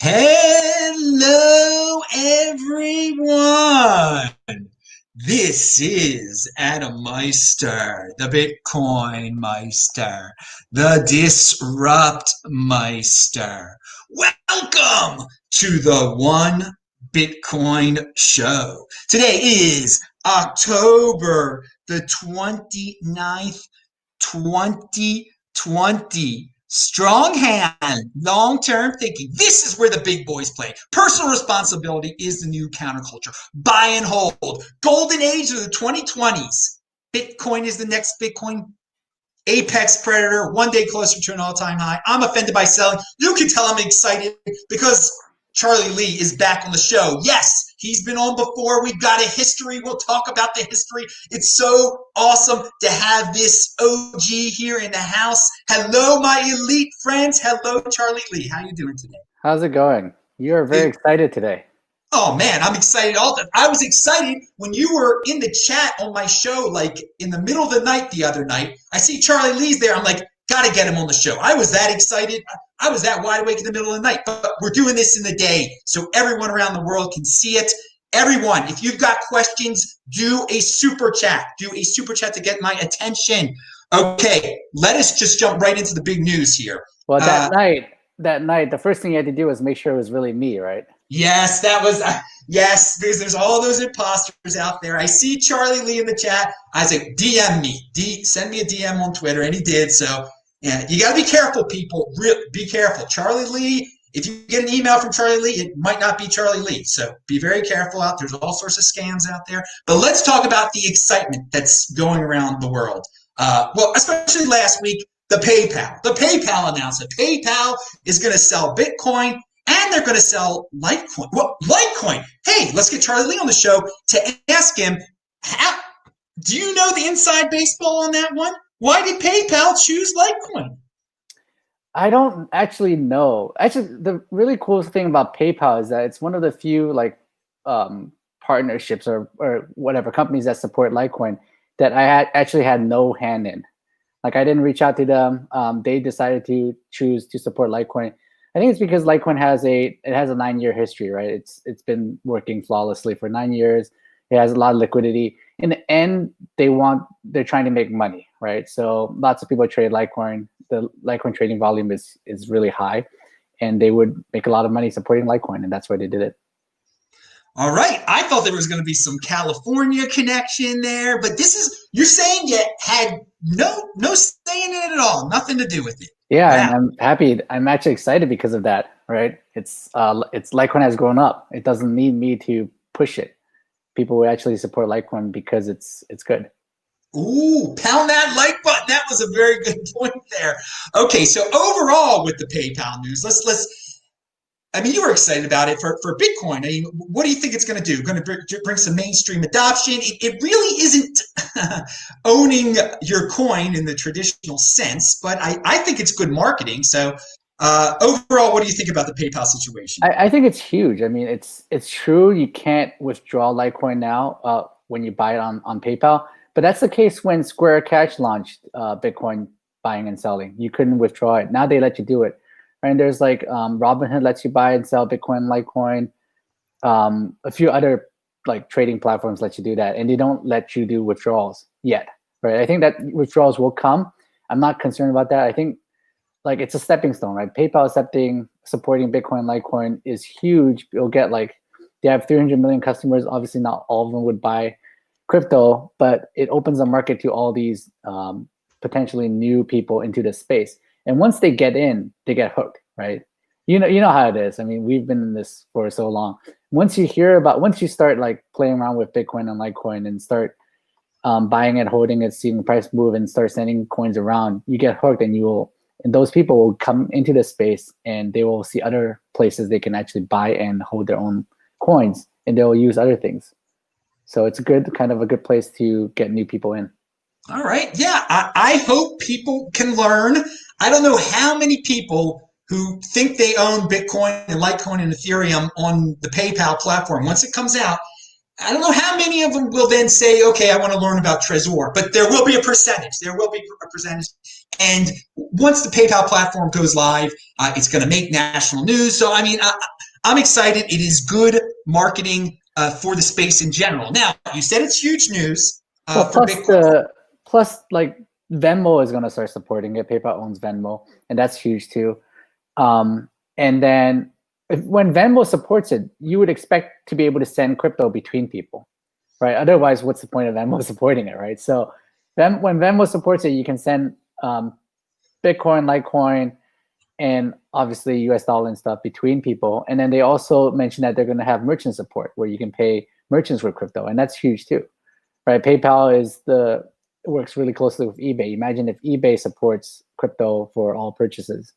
Hello, everyone. This is Adam Meister, the Bitcoin Meister, the Disrupt Meister. Welcome to the One Bitcoin Show. Today is October the 29th, 2020. Strong hand, long-term thinking. This is where the big boys play. Personal responsibility is the new counterculture. Buy and hold. Golden age of the 2020s. Bitcoin is the next Bitcoin apex predator, one day closer to an all-time high. I'm offended by selling. You can tell I'm excited because Charlie Lee is back on the show. Yes, he's been on before. We've got a history. We'll talk about the history. It's so awesome to have this OG here in the house. Hello, my elite friends. Hello, Charlie Lee. How you doing today? How's it going? You are very excited today. Oh man, I'm excited. I was excited when you were in the chat on my show, like in the middle of the night the other night. I see Charlie Lee's there. I'm like, gotta get him on the show. I was that excited. I was that wide awake in the middle of the night. But we're doing this in the day so everyone around the world can see it. Everyone, if you've got questions, do a super chat. Do a super chat to get my attention. Okay, let us just jump right into the big news here. Well, that night, the first thing you had to do was make sure it was really me, right? Yes, that was yes. There's all those imposters out there. I see Charlie Lee in the chat. I say, DM me, send me a DM on Twitter, and he did. So yeah, you got to be careful, people. Be careful. Charlie Lee. If you get an email from Charlie Lee, it might not be Charlie Lee. So be very careful out. There's all sorts of scams out there. But let's talk about the excitement that's going around the world. Well, especially last week, the PayPal announcement. PayPal is going to sell Bitcoin. And they're going to sell Litecoin. Well, Litecoin. Hey, let's get Charlie Lee on the show to ask him, do you know the inside baseball on that one? Why did PayPal choose Litecoin? I don't actually know. Actually, the really cool thing about PayPal is that it's one of the few partnerships or whatever companies that support Litecoin that I actually had no hand in. Like I didn't reach out to them. They decided to choose to support Litecoin. I think it's because Litecoin has a 9-year history, right? It's been working flawlessly for 9 years. It has a lot of liquidity. In the end, they're trying to make money, right? So lots of people trade Litecoin. The Litecoin trading volume is really high, and they would make a lot of money supporting Litecoin, and that's why they did it. All right. I thought there was going to be some California connection there, but you're saying you had no say in it at all, nothing to do with it. Yeah, wow. And I'm happy. I'm actually excited because of that, right? It's Litecoin has grown up. It doesn't need me to push it. People would actually support Litecoin because it's good. Ooh, pound that like button. That was a very good point there. Okay, so overall with the PayPal news, I mean, you were excited about it for Bitcoin. I mean, what do you think it's going to do? Going to bring some mainstream adoption? It really isn't owning your coin in the traditional sense, but I think it's good marketing. So overall, what do you think about the PayPal situation? I think it's huge. I mean, it's true. You can't withdraw Litecoin now when you buy it on PayPal. But that's the case when Square Cash launched Bitcoin buying and selling. You couldn't withdraw it. Now they let you do it. And there's like Robinhood lets you buy and sell Bitcoin, Litecoin. A few other like trading platforms let you do that, and they don't let you do withdrawals yet, right? I think that withdrawals will come. I'm not concerned about that. I think like it's a stepping stone, right? PayPal supporting Bitcoin, Litecoin is huge. You'll get they have 300 million customers. Obviously, not all of them would buy crypto, but it opens the market to all these potentially new people into the space. And once they get in, they get hooked, right? You know how it is. I mean, we've been in this for so long. Once you start like playing around with Bitcoin and Litecoin and start buying it, holding it, seeing the price move, and start sending coins around, you get hooked, and those people will come into the space, and they will see other places they can actually buy and hold their own coins, and they will use other things. So it's a good place to get new people in. All right. Yeah, I hope people can learn. I don't know how many people who think they own Bitcoin and Litecoin and Ethereum on the PayPal platform. Once it comes out, I don't know how many of them will then say, okay, I want to learn about Trezor, but there will be a percentage. There will be a percentage. And once the PayPal platform goes live, it's going to make national news. So, I mean, I'm excited. It is good marketing for the space in general. Now, you said it's huge news Well, for Bitcoin. plus like Venmo is going to start supporting it. PayPal owns Venmo, and that's huge too. And then when Venmo supports it, you would expect to be able to send crypto between people, right? Otherwise, what's the point of Venmo supporting it, right? So when Venmo supports it, you can send Bitcoin, Litecoin, and obviously US dollar and stuff between people. And then they also mentioned that they're going to have merchant support where you can pay merchants with crypto, and that's huge too, right? PayPal works really closely with eBay. Imagine if eBay supports crypto for all purchases.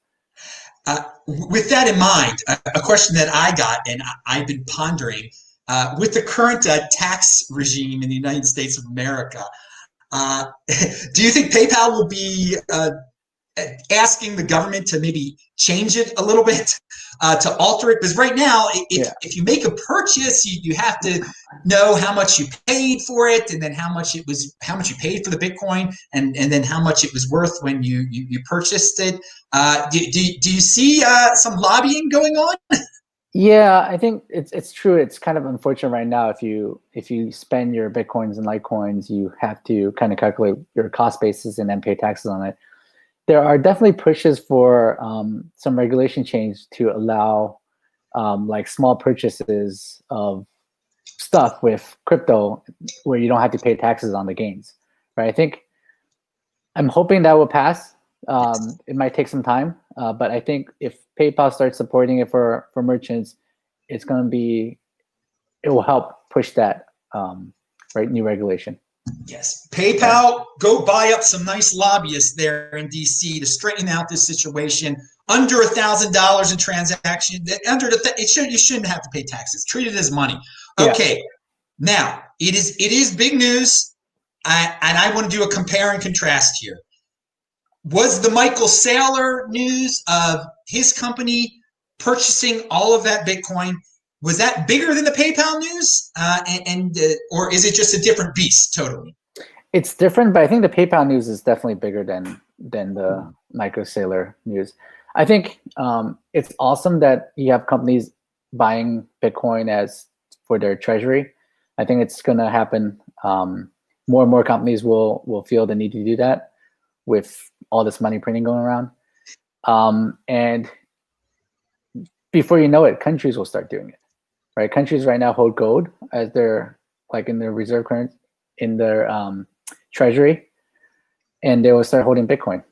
With that in mind, a question that I got and I've been pondering with the current tax regime in the United States of America, do you think PayPal will be asking the government to maybe change it a little bit to alter it? Because right now, if you make a purchase, you have to know how much you paid for it, and then how much you paid for the Bitcoin, and then how much it was worth when you purchased it. Do you see some lobbying going on? Yeah, I think it's true. It's kind of unfortunate right now. If you spend your Bitcoins and Litecoins, you have to kind of calculate your cost basis and then pay taxes on it. There are definitely pushes for some regulation change to allow like small purchases of stuff with crypto where you don't have to pay taxes on the gains, right? I'm hoping that will pass. It might take some time, but I think if PayPal starts supporting it for merchants, it will help push that new regulation. Yes, PayPal, go buy up some nice lobbyists there in DC to straighten out this situation. Under $1,000 in transaction, you shouldn't have to pay taxes. Treat it as money. Okay, now it is big news, and I want to do a compare and contrast here. Was the Michael Saylor news of his company purchasing all of that Bitcoin, was that bigger than the PayPal news, or is it just a different beast totally? It's different, but I think the PayPal news is definitely bigger than the Michael Saylor news. I think it's awesome that you have companies buying Bitcoin as for their treasury. I think it's going to happen. More and more companies will feel the need to do that with all this money printing going around. And before you know it, countries will start doing it. Right, countries right now hold gold as their in their reserve currency in their treasury, and they will start holding Bitcoin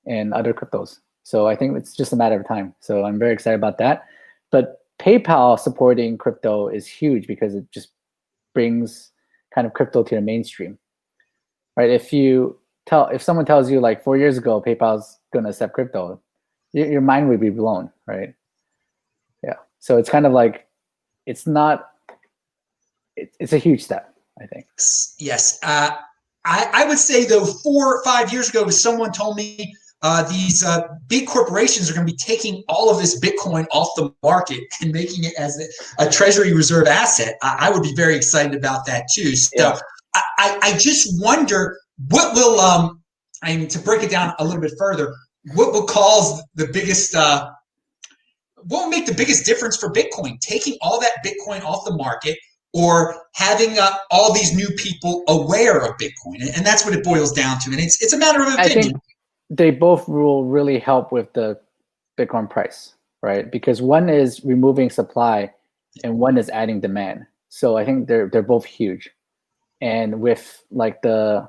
and other cryptos. So I think it's just a matter of time. So I'm very excited about that. But PayPal supporting crypto is huge because it just brings kind of crypto to the mainstream. Right? If someone tells you like 4 years ago PayPal's going to accept crypto, your mind would be blown, right? Yeah. So it's kind of like it's a huge step, I think. Yes. I would say, though, 4 or 5 years ago, someone told me these big corporations are going to be taking all of this Bitcoin off the market and making it as a treasury reserve asset. I would be very excited about that, too. So I just wonder what will, to break it down a little bit further, what will cause the biggest what will make the biggest difference for Bitcoin? Taking all that Bitcoin off the market, or having all these new people aware of Bitcoin? And that's what it boils down to. And it's a matter of opinion. I think they both will really help with the Bitcoin price, right? Because one is removing supply and one is adding demand. So I think they're both huge. And with the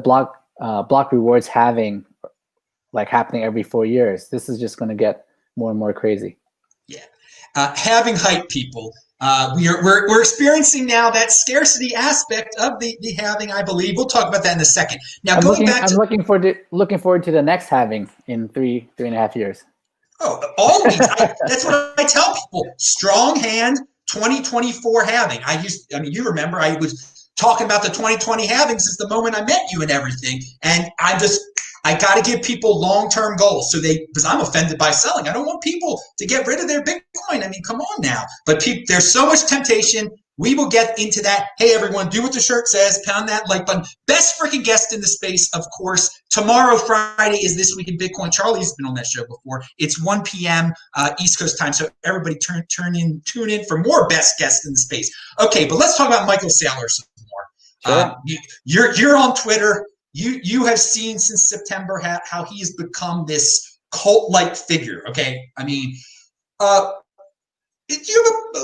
block rewards happening every 4 years, this is just going to get more and more crazy. Yeah, having hype, people. We're experiencing now that scarcity aspect of the halving. I believe we'll talk about that in a second. Now, I'm looking forward to the next halving in 3.5 years. Oh, always. That's what I tell people. Strong hand, 2024 halving. You remember I was talking about the 2020 halving since the moment I met you and everything, and I got to give people long-term goals because I'm offended by selling. I don't want people to get rid of their Bitcoin. I mean, come on now. But there's so much temptation. We will get into that. Hey, everyone, do what the shirt says. Pound that like button. Best freaking guest in the space, of course. Tomorrow, Friday, is This Week in Bitcoin. Charlie's been on that show before. It's 1 p.m. East Coast time. So everybody tune in for more best guests in the space. Okay, but let's talk about Michael Saylor some more. Sure. You're on Twitter. You have seen since September how he has become this cult-like figure. Okay, I mean,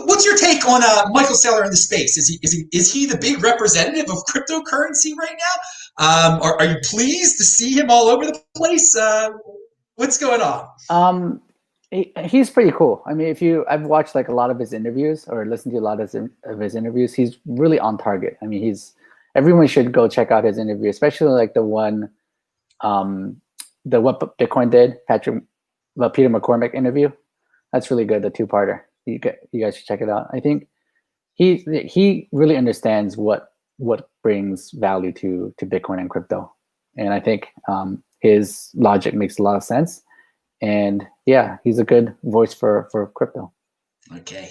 what's your take on Michael Saylor in the space? Is he the big representative of cryptocurrency right now? Are you pleased to see him all over the place? What's going on? He's pretty cool. I mean, I've watched like a lot of his interviews or listened to a lot of his interviews. He's really on target. I mean, everyone should go check out his interview, especially like the one, what Bitcoin did, Peter McCormick interview. That's really good. The two-parter. You guys should check it out. I think he really understands what brings value to Bitcoin and crypto, and I think his logic makes a lot of sense. And yeah, he's a good voice for crypto. Okay,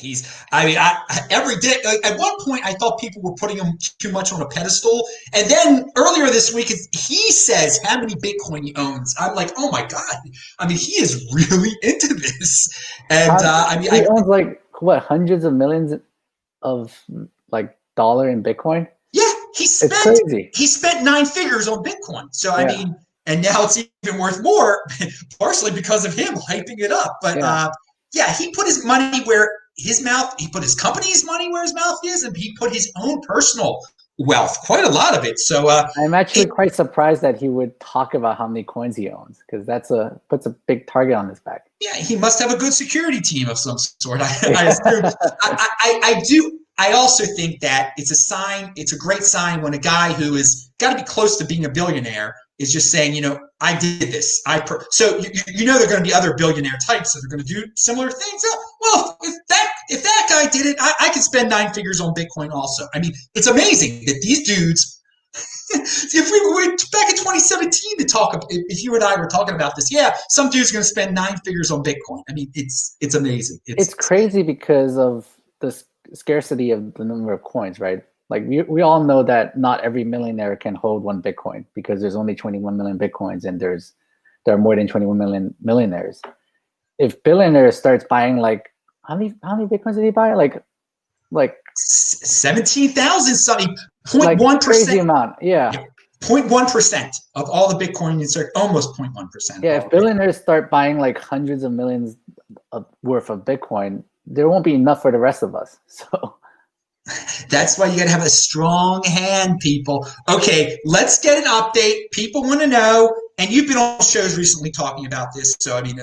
every day, at one point I thought people were putting him too much on a pedestal, and then earlier this week he says how many Bitcoin he owns. I'm like, oh my god! I mean, he is really into this, and he owns like what, hundreds of millions of like dollar in Bitcoin. Yeah, it's crazy. He spent 9 figures on Bitcoin. So I mean, and now it's even worth more, partially because of him hyping it up. But he put his money where his mouth. He put his company's money where his mouth is, and he put his own personal wealth, quite a lot of it. So I'm actually quite surprised that he would talk about how many coins he owns, because puts a big target on his back. Yeah, he must have a good security team of some sort. I assume. I do. I also think that it's a sign. It's a great sign when a guy who is got to be close to being a billionaire is just saying, I did this. So there are going to be other billionaire types that are going to do similar things. Well, if that guy did it, I can spend 9 figures on Bitcoin also. I mean, it's amazing that these dudes. If we were back in 2017 to talk, if you and I were talking about this, some dude's going to spend 9 figures on Bitcoin. I mean, it's amazing. It's crazy because of the scarcity of the number of coins, right? Like we all know that not every millionaire can hold 1 Bitcoin, because there's only 21 million Bitcoins, and there are more than 21 million millionaires. If billionaires starts buying, like how many Bitcoins did he buy? Like 17,000 something, 0.1%. Like crazy amount, yeah. 0.1% of all the Bitcoin almost 0.1%. Yeah, if billionaires start buying like hundreds of millions worth of Bitcoin, there won't be enough for the rest of us. So that's why you got to have a strong hand, people. Okay, let's get an update. People want to know, and you've been on shows recently talking about this, so I mean,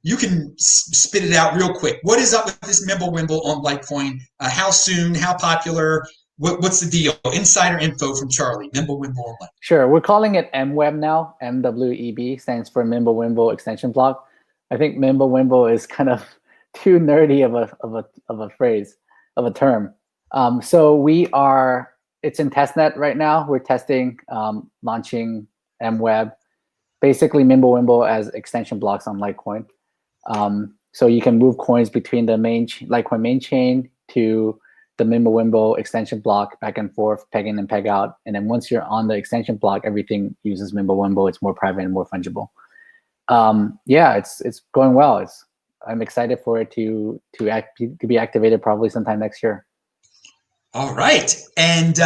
you can spit it out real quick. What is up with this MimbleWimble on Litecoin? How soon? How popular? What's the deal? Insider info from Charlie. MimbleWimble on Litecoin. Sure, we're calling it MWEB now. MWEB stands for MimbleWimble extension block. I think MimbleWimble is kind of too nerdy of a phrase, of a term. So it's in testnet right now. We're testing, launching MWEB, basically MimbleWimble as extension blocks on Litecoin. So you can move coins between the main Litecoin main chain to the MimbleWimble extension block, back and forth, peg in and peg out. And then once you're on the extension block, everything uses MimbleWimble. It's more private and more fungible. It's going well. I'm excited for it to be activated probably sometime next year. All right, and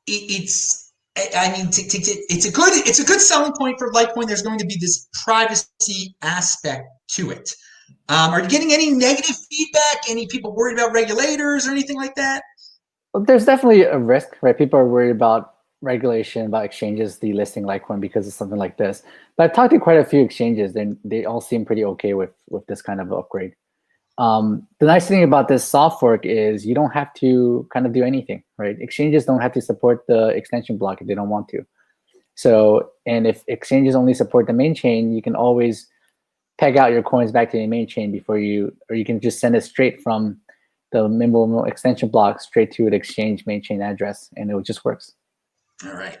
it's a good selling point for Litecoin. There's going to be this privacy aspect to it. Are you getting any negative feedback? Any people worried about regulators or anything like that? Well, there's definitely a risk, right? People are worried about regulation, about exchanges delisting Litecoin because of something like this. But I've talked to quite a few exchanges, and they all seem pretty okay with this kind of upgrade. The nice thing about this soft fork is you don't have to kind of do anything, right? Exchanges don't have to support the extension block if they don't want to. So, and if exchanges only support the main chain, you can always peg out your coins back to the main chain or you can just send it straight from the MimbleWimble extension block straight to an exchange main chain address, and it just works. All right.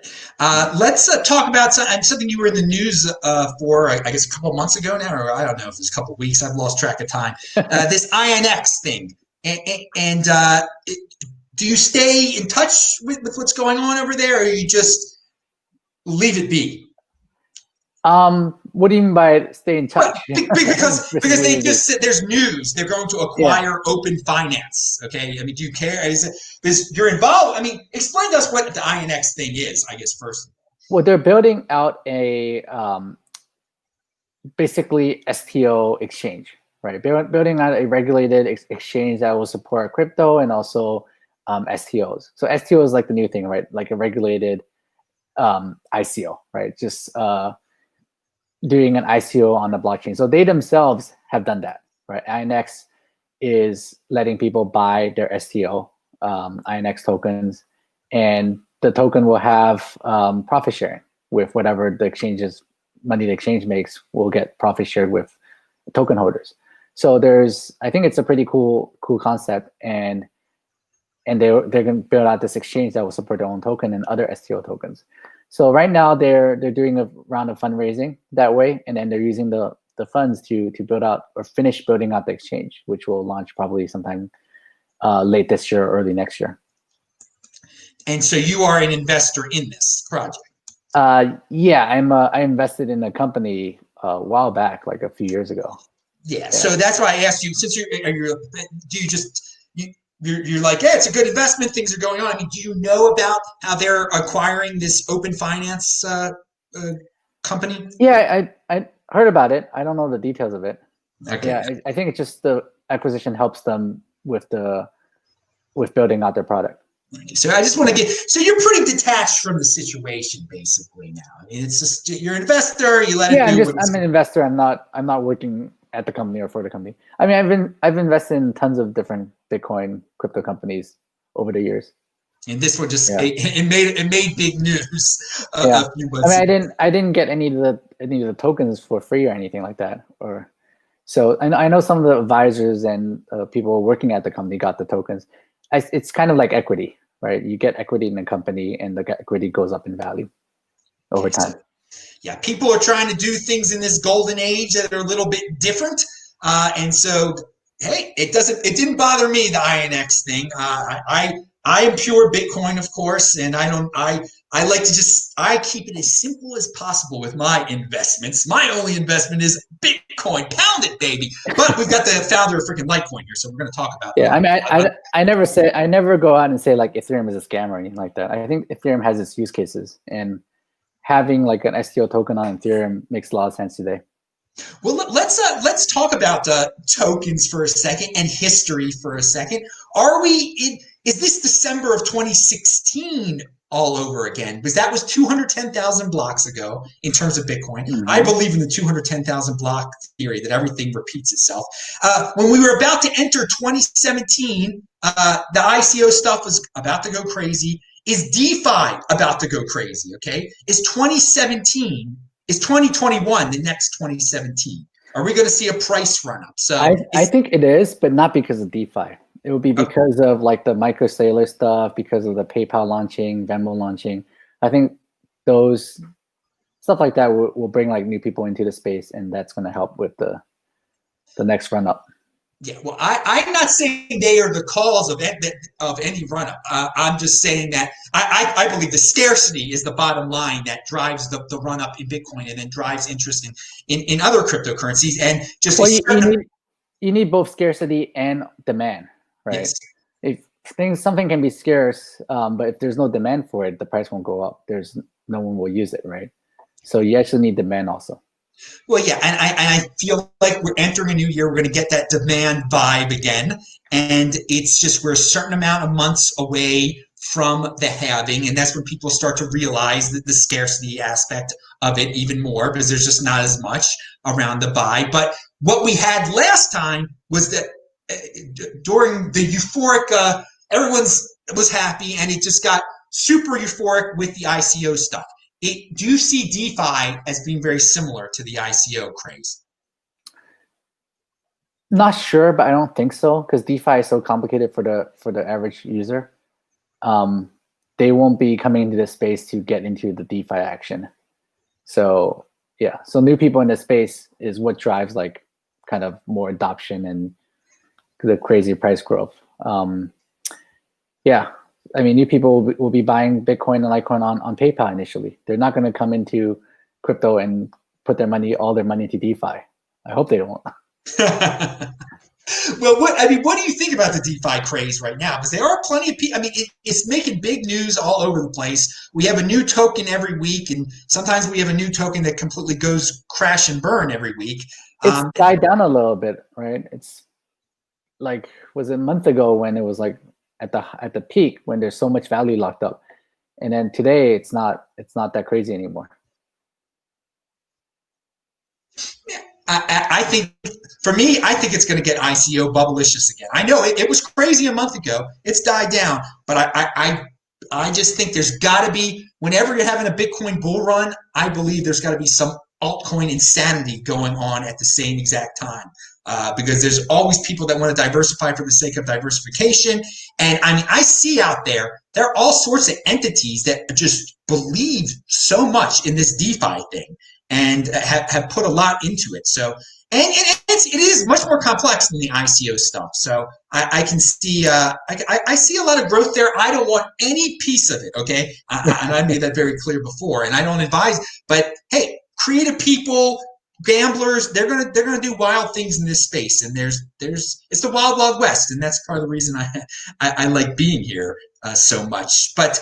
Let's talk about something you were in the news for, I guess, a couple of months ago now, or I don't know if it's a couple of weeks. I've lost track of time. This INX thing. And do you stay in touch with what's going on over there, or you just leave it be? What do you mean by stay in touch? Because they just said there's news they're going to acquire Yeah. open finance. Okay, I mean, do you care? Is it because you're involved? I mean, explain to us what the INX thing is. I guess first. Well, they're building out a basically STO exchange, right? Building out a regulated exchange that will support crypto and also STOs. So STO is like the new thing, right? Like a regulated ICO, right? Just doing an ICO on the blockchain. So they themselves have done that, right? INX is letting people buy their STO, INX tokens, and the token will have profit sharing with whatever the exchange's money the exchange makes will get profit shared with token holders. So I think it's a pretty cool concept, and they're going to build out this exchange that will support their own token and other STO tokens. So right now they're doing a round of fundraising that way, and then they're using the funds to build out or finish building out the exchange, which will launch probably sometime late this year or early next year. And so you are an investor in this project. Yeah, I invested in a company a while back, like a few years ago. Yeah. So that's why I asked you, since you're like, yeah, it's a good investment. Things are going on. I mean, do you know about how they're acquiring this open finance company? Yeah, I heard about it. I don't know the details of it. Okay. Yeah, I think it's just the acquisition helps them with building out their product. So I just want to so you're pretty detached from the situation basically now. I mean, it's just you're an investor. You let it do. I'm an investor. I'm not working at the company or for the company. I mean, I've invested in tons of different Bitcoin crypto companies over the years. And this one just it made big news a few months ago. I didn't get any of the tokens for free or anything like that. So I know some of the advisors and people working at the company got the tokens. It's kind of like equity, right? You get equity in the company, and the equity goes up in value over time. Yeah, people are trying to do things in this golden age that are a little bit different, and so hey, it didn't bother me, the INX thing. I am pure Bitcoin, of course, and I like to I keep it as simple as possible with my investments. My only investment is Bitcoin. Pound it, baby. But we've got the founder of freaking Litecoin here, so we're going to talk about. Yeah, I mean, I never go out and say like Ethereum is a scam or anything like that. I think Ethereum has its use cases, and having like an STO token on Ethereum makes a lot of sense today. Well, let's talk about tokens for a second and history for a second. Is this December of 2016 all over again? Because that was 210,000 blocks ago in terms of Bitcoin. Mm-hmm. I believe in the 210,000 block theory that everything repeats itself. When we were about to enter 2017, the ICO stuff was about to go crazy. Is DeFi about to go crazy? Okay, is 2017? Is 2021 the next 2017? Are we going to see a price run up? So I think it is, but not because of DeFi. It will be because of like the micro Saylor stuff, because of the PayPal launching, Venmo launching. I think those stuff like that will bring like new people into the space, and that's going to help with the next run up. Yeah, well, I'm not saying they are the cause of any run-up. I'm just saying that I believe the scarcity is the bottom line that drives the run-up in Bitcoin and then drives interest in other cryptocurrencies. And just you need both scarcity and demand, right? Yes. If something can be scarce, but if there's no demand for it, the price won't go up. No one will use it, right? So you actually need demand also. Well, yeah, and I feel like we're entering a new year. We're going to get that demand vibe again, and it's just we're a certain amount of months away from the halving, and that's when people start to realize that the scarcity aspect of it even more, because there's just not as much around the buy. But what we had last time was that during the euphoric, everyone was happy, and it just got super euphoric with the ICO stuff. Do you see DeFi as being very similar to the ICO craze? Not sure, but I don't think so, because DeFi is so complicated for the average user. They won't be coming into this space to get into the DeFi action. So yeah, so new people in this space is what drives like kind of more adoption and the crazy price growth. Yeah, I mean, new people will be buying Bitcoin and Litecoin on PayPal initially. They're not going to come into crypto and put all their money to DeFi. I hope they don't. Well, what do you think about the DeFi craze right now? Because there are plenty of people. I mean, it's making big news all over the place. We have a new token every week, and sometimes we have a new token that completely goes crash and burn every week. It's died down a little bit, right? It's like, was it a month ago when it was like at the peak when there's so much value locked up, and then today it's not that crazy anymore. I think, for me, I think it's going to get ICO bubblicious again. I know it was crazy a month ago. It's died down, but I just think there's got to be, whenever you're having a Bitcoin bull run, I believe there's got to be some altcoin insanity going on at the same exact time. Because there's always people that want to diversify for the sake of diversification. And I mean, I see out there are all sorts of entities that just believe so much in this DeFi thing and have put a lot into it. So, and it is much more complex than the ICO stuff. So I can see, I see a lot of growth there. I don't want any piece of it. Okay. And I made that very clear before, and I don't advise, but hey, creative people, gamblers, they're gonna do wild things in this space, and it's the wild west, and that's part of the reason I like being here so much. But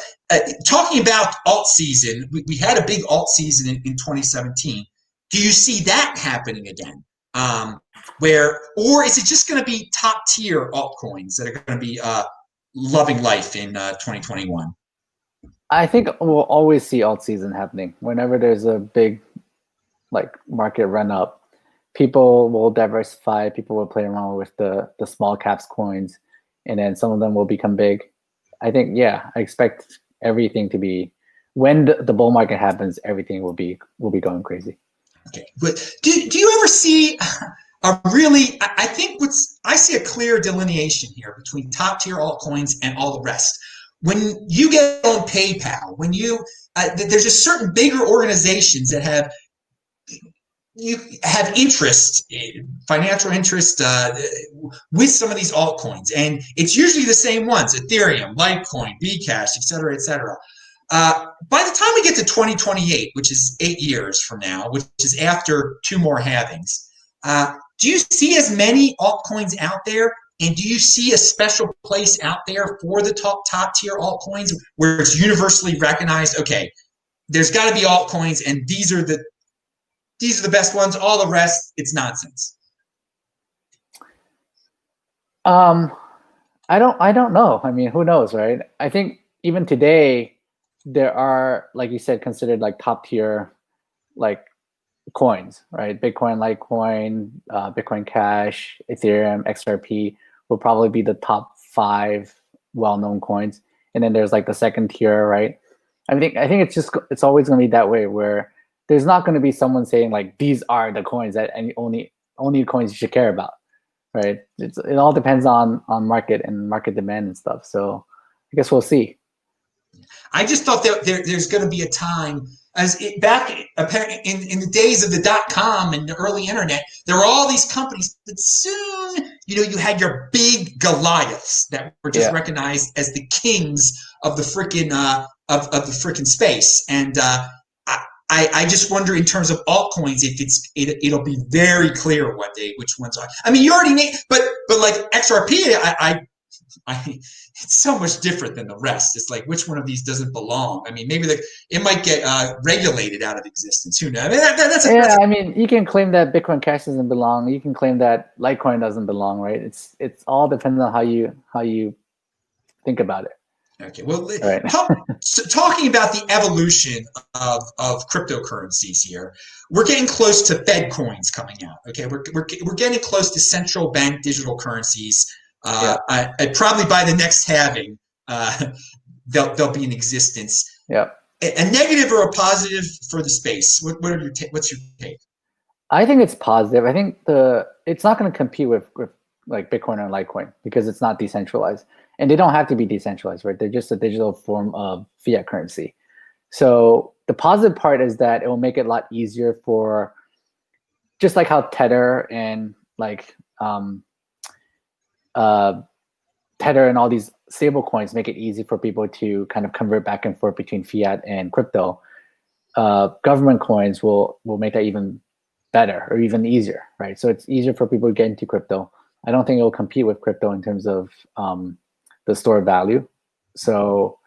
talking about alt season, we had a big alt season in 2017. Do you see that happening again? Or is it just going to be top tier altcoins that are going to be loving life in 2021? I think we'll always see alt season happening whenever there's a big market run up. People will diversify. People will play around with the small caps coins, and then some of them will become big. I think, I expect everything to be, when the bull market happens, everything will be going crazy. Okay, but do you ever see I think I see a clear delineation here between top tier altcoins and all the rest. When you get on PayPal, when there's just certain bigger organizations that have interest, financial interest with some of these altcoins, and it's usually the same ones: Ethereum, Litecoin, Bcash, et cetera, et cetera. By the time we get to 2028, which is 8 years from now, which is after 2 more halvings, do you see as many altcoins out there? And do you see a special place out there for the top tier altcoins where it's universally recognized? Okay, there's got to be altcoins, and these are the best ones. All the rest, it's nonsense. I don't know. I mean, who knows, right? I think even today there are, like you said, considered like top tier coins, right? Bitcoin, Litecoin, Bitcoin Cash, Ethereum, XRP will probably be the top 5 well-known coins. And then there's like the second tier, right? I think it's always going to be that way, where there's not going to be someone saying like, these are the coins that only coins you should care about, right? It all depends on market and market demand and stuff. So I guess we'll see. I just thought there's going to be a time, back in the days of the .com and the early internet, there were all these companies, but soon, you had your big Goliaths that were just recognized as the kings of the freaking space. And I just wonder, in terms of altcoins, if it'll be very clear which ones are. I mean, you already named, but like XRP, it's so much different than the rest. It's like, which one of these doesn't belong? I mean, maybe it might get regulated out of existence. Who knows? I mean, I mean, you can claim that Bitcoin Cash doesn't belong. You can claim that Litecoin doesn't belong, right? It's all depends on how you think about it. Okay, well, right. Talking about the evolution of cryptocurrencies here, we're getting close to Fed coins coming out. Okay, we're getting close to central bank digital currencies. Probably by the next halving, they'll be in existence. Yeah. A negative or a positive for the space? What's your take? I think it's positive. I think it's not going to compete with like Bitcoin or Litecoin because it's not decentralized, and they don't have to be decentralized, right? They're just a digital form of fiat currency. So the positive part is that it will make it a lot easier for, just like how Tether and Tether and all these stable coins make it easy for people to kind of convert back and forth between fiat and crypto. Government coins will make that even better or even easier, right? So it's easier for people to get into crypto. I don't think it will compete with crypto in terms of the store value. So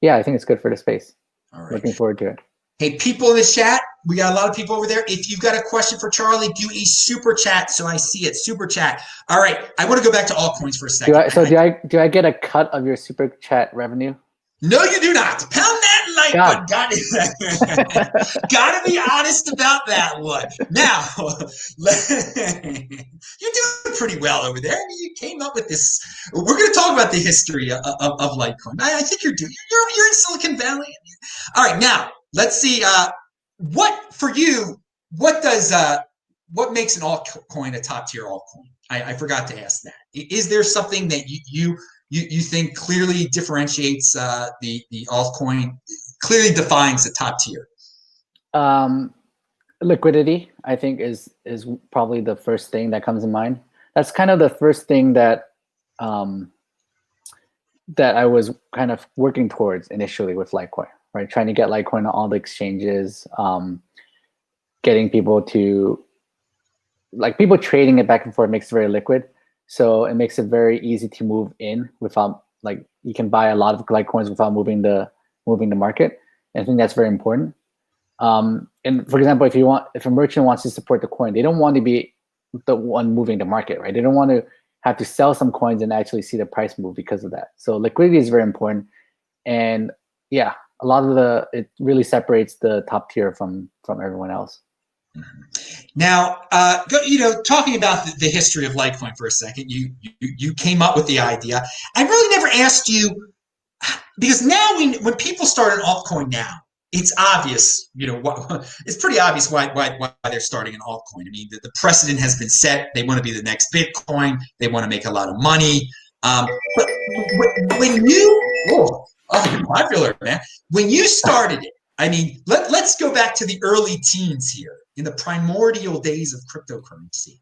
yeah, I think it's good for the space. All right. Looking forward to it. Hey, people in the chat, we got a lot of people over there. If you've got a question for Charlie, do a super chat so I see it. Super chat. All right, I want to go back to altcoins for a second. Do I get a cut of your super chat revenue? No, you do not. Pound that like button. Got to be honest about that one. Now, you're doing pretty well over there. I mean, you came up with this. We're going to talk about the history of Litecoin. I think you're in Silicon Valley. All right, now let's see. What for you? What makes an altcoin a top tier altcoin? I forgot to ask that. Is there something that you think clearly differentiates the altcoin, clearly defines the top tier? Liquidity, I think, is probably the first thing that comes to mind. That's kind of the first thing that that I was kind of working towards initially with Litecoin, right? Trying to get Litecoin on all the exchanges, getting people to, like, people trading it back and forth makes it very liquid. So it makes it very easy to move in without, like, you can buy a lot of Litecoins without moving the market. And I think that's very important. And for example, if a merchant wants to support the coin, they don't want to be the one moving the market, right? They don't want to have to sell some coins and actually see the price move because of that. So liquidity is very important. And yeah, a lot of it really separates the top tier from everyone else. Now, talking about the history of Litecoin for a second, you came up with the idea. I really never asked you, because now when people start an altcoin now, it's obvious, it's pretty obvious why they're starting an altcoin. I mean, the precedent has been set. They want to be the next Bitcoin. They want to make a lot of money. But when you're popular, man. When you started it, I mean, let's go back to the early teens here, in the primordial days of cryptocurrency.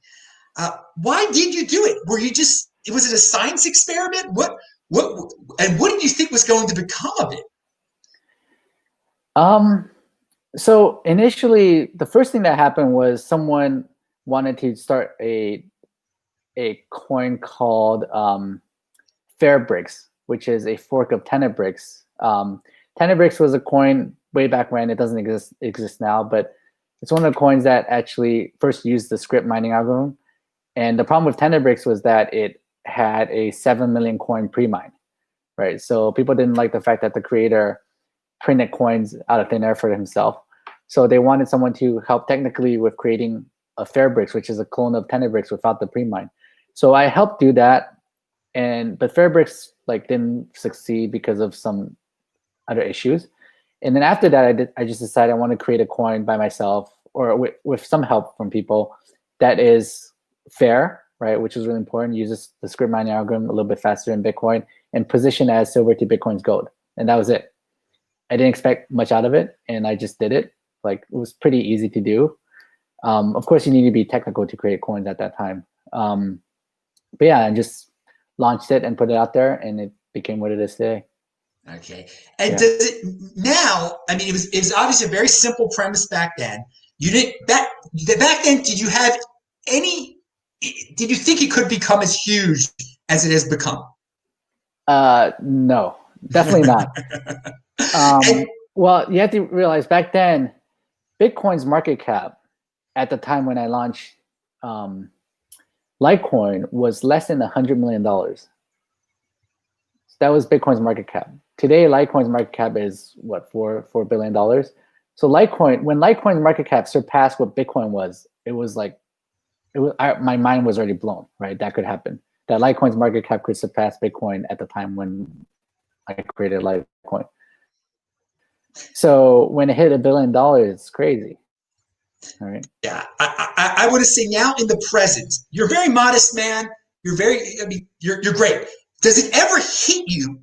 Why did you do it? Was it a science experiment? What did you think was going to become of it? So initially, the first thing that happened was someone wanted to start a coin called Fairbricks, which is a fork of Tenebricks. Tenebricks was a coin way back when. It doesn't exist now, but it's one of the coins that actually first used the script mining algorithm. And the problem with Tenebricks was that it had a 7 million coin pre-mine, right? So people didn't like the fact that the creator printed coins out of thin air for himself. So they wanted someone to help technically with creating a Fairbricks, which is a clone of Tenebricks without the pre-mine. So I helped do that, but Fairbricks didn't succeed because of some other issues. And then after that, I just decided I want to create a coin by myself, or with some help from people, that is fair, right? Which is really important. Uses the script mining algorithm a little bit faster in Bitcoin, and position as silver to Bitcoin's gold. And that was it. I didn't expect much out of it, and I just did it. It was pretty easy to do. Of course, you need to be technical to create coins at that time. But yeah, I just launched it and put it out there, and it became what it is today. Okay. And does it now? I mean, it was obviously a very simple premise back then. You didn't back then. Did you have any? Did you think it could become as huge as it has become? No, definitely not. Well, you have to realize back then, Bitcoin's market cap at the time when I launched Litecoin was less than $100 million. That was Bitcoin's market cap. Today, Litecoin's market cap is what, $4 billion. So Litecoin, when Litecoin's market cap surpassed what Bitcoin was, my mind was already blown. Right, that could happen. That Litecoin's market cap could surpass Bitcoin at the time when I created Litecoin. So when it hit $1 billion, it's crazy. All right. Yeah, I want to say now in the present, you're a very modest man. You're great. Does it ever hit you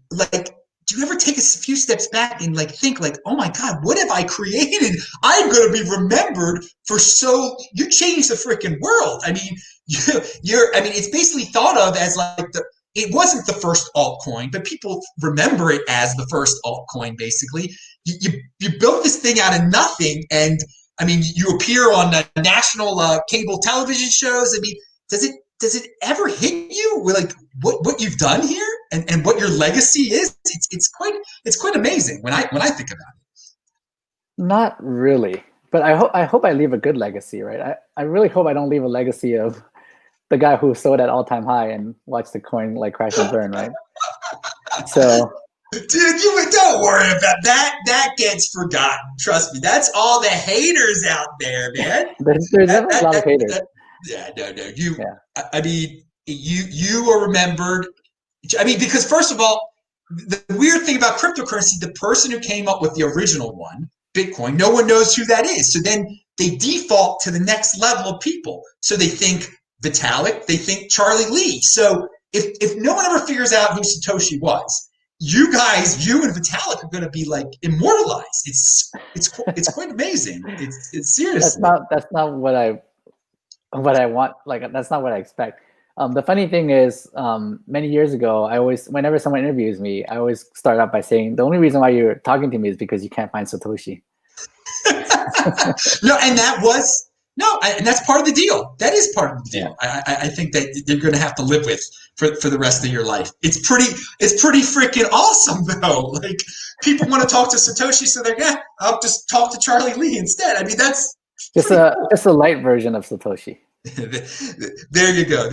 do you ever take a few steps back and like think like, oh my God, what have I created? I'm going to be remembered for you changed the freaking world. I mean, it's basically thought of as like it wasn't the first altcoin, but people remember it as the first altcoin. Basically, you built this thing out of nothing, and I mean, you appear on national cable television shows. I mean, does it ever hit you with like what you've done here and what your legacy is? It's quite amazing when I think about it. Not really, but I hope I leave a good legacy, right? I really hope I don't leave a legacy of the guy who sold at all-time high and watched the coin like crash and burn, right? So, dude, you don't worry about that. That gets forgotten. Trust me. That's all the haters out there, man. there's definitely a lot of haters. No. I mean, you are remembered. I mean, because first of all, the weird thing about cryptocurrency, the person who came up with the original one, Bitcoin, no one knows who that is. So then they default to the next level of people. So they think Vitalik, they think Charlie Lee. So if no one ever figures out who Satoshi was, you and Vitalik are going to be like immortalized. It's quite amazing. It's seriously. That's not what I want. Like, that's not what I expect. The funny thing is, many years ago, whenever someone interviews me, I always start out by saying, the only reason why you're talking to me is because you can't find Satoshi. And that's part of the deal. That is part of the deal. Yeah. I think that you're going to have to live with for the rest of your life. It's pretty freaking awesome though. Like, people want to talk to Satoshi, so I'll just talk to Charlie Lee instead. I mean, that's just a light version of Satoshi. There you go.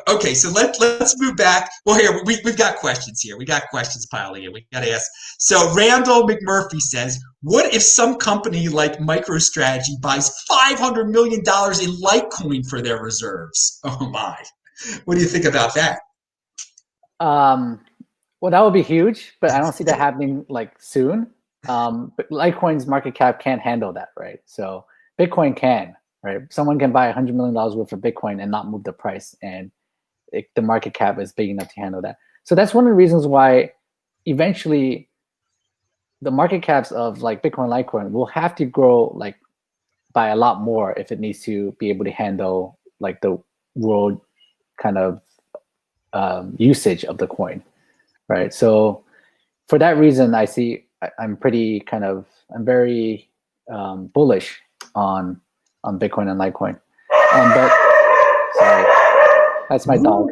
Okay, so let's move back. Well, here we've got questions here. We got questions piling in. We got to ask. So Randall McMurphy says, "What if some company like MicroStrategy buys $500 million in Litecoin for their reserves?" Oh my! What do you think about that? Well, that would be huge, but I don't see that happening like soon. But Litecoin's market cap can't handle that, right? So Bitcoin can. Right, someone can buy $100 million worth of Bitcoin and not move the price, and the market cap is big enough to handle that. So that's one of the reasons why eventually the market caps of like Bitcoin, Litecoin will have to grow like by a lot more if it needs to be able to handle like the world kind of usage of the coin, right? So for that reason, I'm very bullish on Bitcoin and Litecoin. But sorry, that's my dog.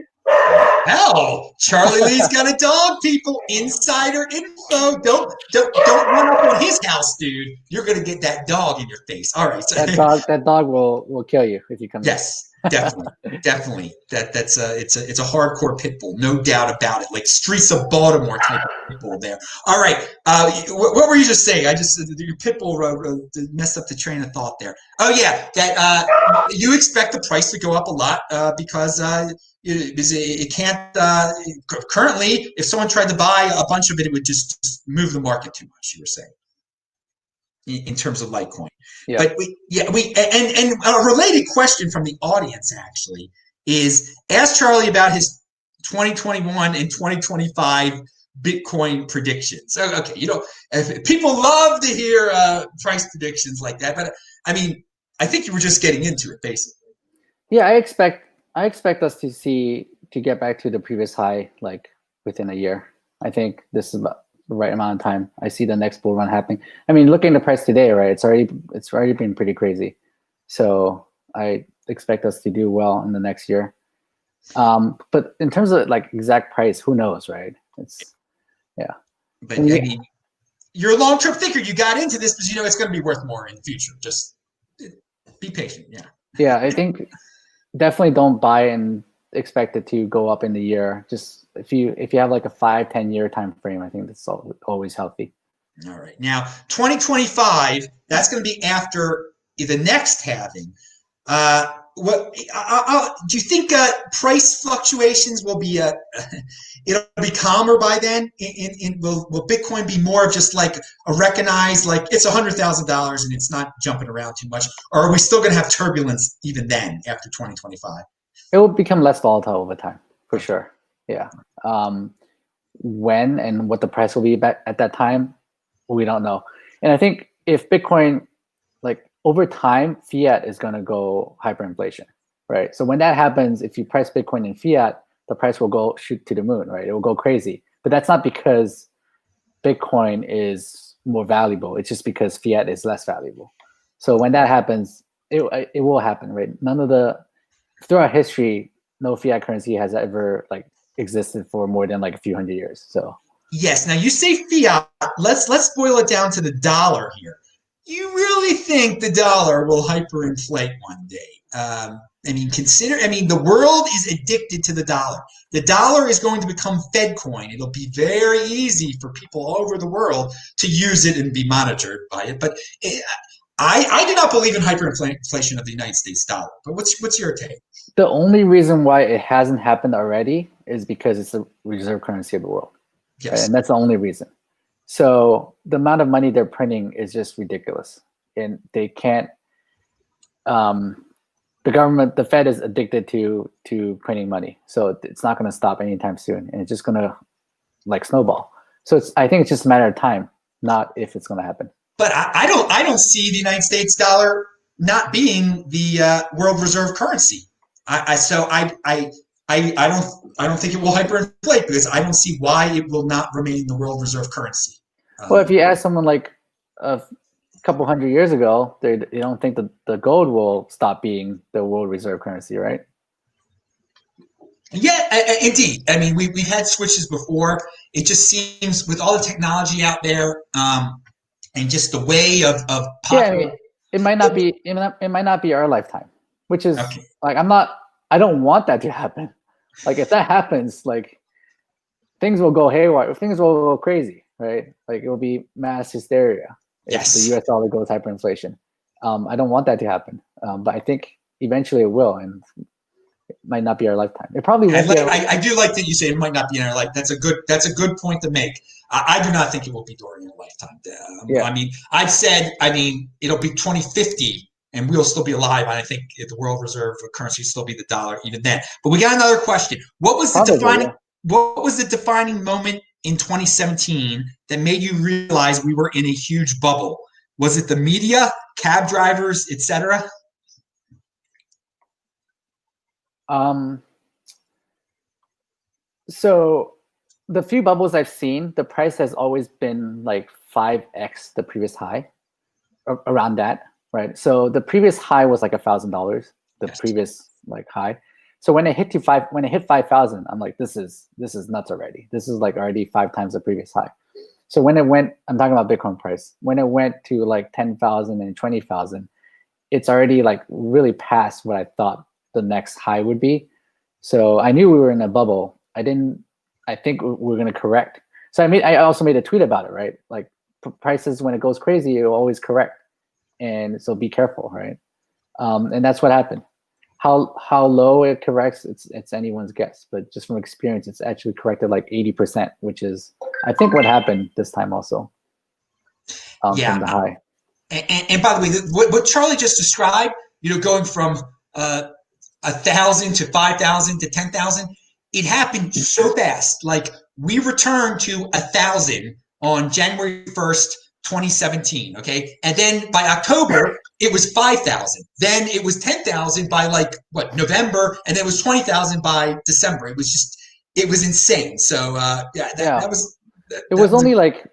Hell, Charlie Lee's got a dog, people. Insider info. Don't run up on his house, dude. You're gonna get that dog in your face. All right. So, that dog will kill you if you come. Yes, definitely. It's a hardcore pit bull, no doubt about it. Like Streets of Baltimore type of pit bull there. All right. What were you just saying? Your pit bull messed up the train of thought there. Oh yeah, that you expect the price to go up a lot because it can't. Currently, if someone tried to buy a bunch of it, it would just move the market too much. You were saying in terms of Litecoin. Yeah. But and a related question from the audience actually is, ask Charlie about his 2021 and 2025 Bitcoin predictions. Okay, people love to hear price predictions like that, but I mean, I think you were just getting into it basically. Yeah, I expect us to get back to the previous high like within a year. I think this is about the right amount of time. I see the next bull run happening. I mean, looking at the price today, right? It's already been pretty crazy. So I expect us to do well in the next year. But in terms of like exact price, who knows, right? But I mean, you're a long-term thinker. You got into this because it's going to be worth more in the future. Just be patient. Yeah. Yeah, I think definitely don't buy and expect it to go up in the year. Just if you have like a 5-10 year time frame, I think that's always healthy. All right. Now 2025, that's going to be after the next halving. What do you think? Price fluctuations will be it'll be calmer by then. Will Bitcoin be more of just like a recognized, like it's $100,000 and it's not jumping around too much, or are we still going to have turbulence even then after 2025? It will become less volatile over time, for sure. Yeah. when and what the price will be back at that time, we don't know. And I think if Bitcoin, like over time, fiat is going to go hyperinflation, right? So when that happens, if you price Bitcoin in fiat, the price will go shoot to the moon, right? It will go crazy. But that's not because Bitcoin is more valuable. It's just because fiat is less valuable. So when that happens, it will happen, right? Throughout history, no fiat currency has ever like existed for more than like a few hundred years. So yes. Now you say fiat. Let's boil it down to the dollar here. You really think the dollar will hyperinflate one day? I mean, the world is addicted to the dollar. The dollar is going to become Fed coin. It'll be very easy for people all over the world to use it and be monitored by it. But I do not believe in hyperinflation of the United States dollar. But what's your take? the only reason why it hasn't happened already is because it's the reserve currency of the world. Yes. Right? And that's the only reason. So the amount of money they're printing is just ridiculous. And they can't, the government, the Fed is addicted to printing money. So it's not going to stop anytime soon. And it's just going to like snowball. So I think it's just a matter of time, not if it's going to happen. But I don't see the United States dollar not being the world reserve currency. I don't think it will hyperinflate because I don't see why it will not remain the world reserve currency. Well, if you ask someone like a couple hundred years ago, they don't think that the gold will stop being the world reserve currency, right? Yeah, indeed. I mean, we've had switches before. It just seems with all the technology out there, and just the way of yeah, I mean, it might not be our lifetime, which is okay. Like I don't want that to happen. Like if that happens, like things will go haywire, things will go crazy, right? Like it will be mass hysteria if the US dollar goes hyperinflation. I don't want that to happen, but I think eventually it will, and it might not be our lifetime. It probably won't be. I do like that you say it might not be in our life. That's a good point to make. I do not think it will be during your lifetime. Yeah. I mean, I've said, it'll be 2050 and we'll still be alive. And I think the world reserve currency will still be the dollar even then. But we got another question. What was the defining moment in 2017 that made you realize we were in a huge bubble? Was it the media, cab drivers, etc.? So the few bubbles I've seen, the price has always been like 5x the previous high, around that, right? So the previous high was like $1,000, the previous like high. So when it hit 5,000, I'm like, this is nuts already. This is like already 5 times the previous high. So when it went, I'm talking about Bitcoin price. When it went to like 10,000 and 20,000, it's already like really past what I thought the next high would be. So I knew we were in a bubble. I think we're going to correct. So I also made a tweet about it, right? Like prices, when it goes crazy, it will always correct. And so be careful, right? And that's what happened. How low it corrects, it's anyone's guess. But just from experience, it's actually corrected like 80%, which is, I think, what happened this time also. From the high. And by the way, what Charlie just described, going from 1,000 to 5,000 to 10,000, it happened so fast. Like we returned to 1,000 on January 1st, 2017. Okay. And then by October, it was 5,000. Then it was 10,000 by November. And then it was 20,000 by December. It was insane. So that was, it was only like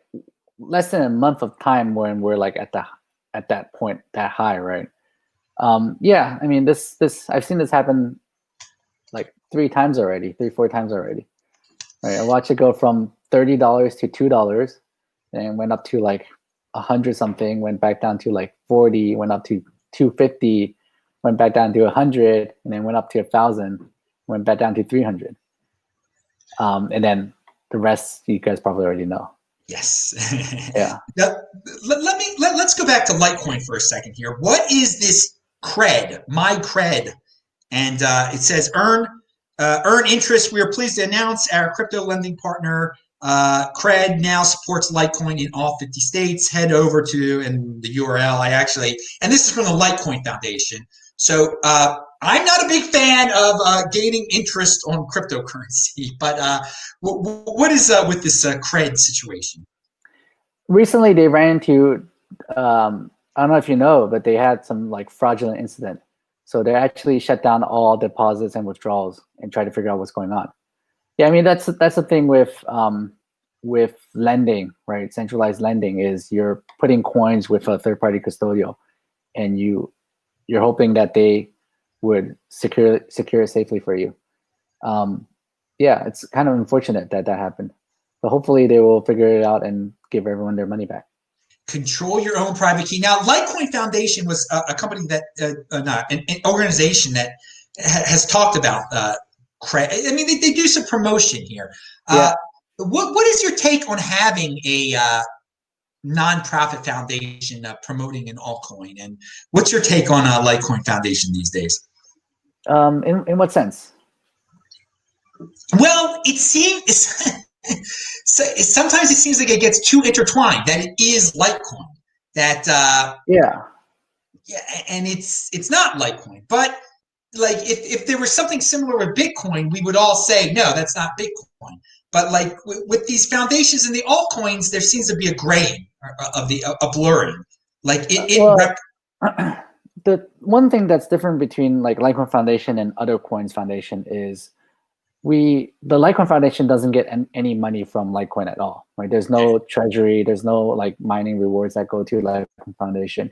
less than a month of time when we're like at that point, that high, right? Yeah, I mean, this I've seen this happen like 4 times already. Right, I watched it go from $30 to $2, and went up to like 100 something, went back down to like 40, went up to 250, went back down to 100, and then went up to 1,000, went back down to 300. And then the rest you guys probably already know. Yes. Yeah. Now, let's go back to Litecoin for a second here. What is this Cred? My Cred, and it says earn interest. We are pleased to announce our crypto lending partner Cred now supports Litecoin in all 50 states. Head over to, and the URL and this is from the Litecoin Foundation. So I'm not a big fan of gaining interest on cryptocurrency, but what is with this Cred situation? Recently, they ran into, I don't know if you know, but they had some like fraudulent incident. So they actually shut down all deposits and withdrawals and try to figure out what's going on. Yeah, I mean that's the thing with lending, right? Centralized lending is you're putting coins with a third-party custodial, and you're hoping that they would secure it safely for you. Yeah, it's kind of unfortunate that happened, but hopefully they will figure it out and give everyone their money back. Control your own private key. Now, Litecoin Foundation was a company that, an organization that has talked about credit. I mean, they do some promotion here. Yeah. What is your take on having a nonprofit foundation promoting an altcoin? And what's your take on Litecoin Foundation these days? In what sense? Well, it seems sometimes it seems like it gets too intertwined. That it is Litecoin. That yeah, and it's not Litecoin. But like if there was something similar with Bitcoin, we would all say no, that's not Bitcoin. But like with these foundations and the altcoins, there seems to be a graying of a blurring. Like the one thing that's different between like Litecoin Foundation and other coins foundation is the Litecoin Foundation doesn't get any money from Litecoin at all, right? There's no treasury, there's no like mining rewards that go to Litecoin Foundation.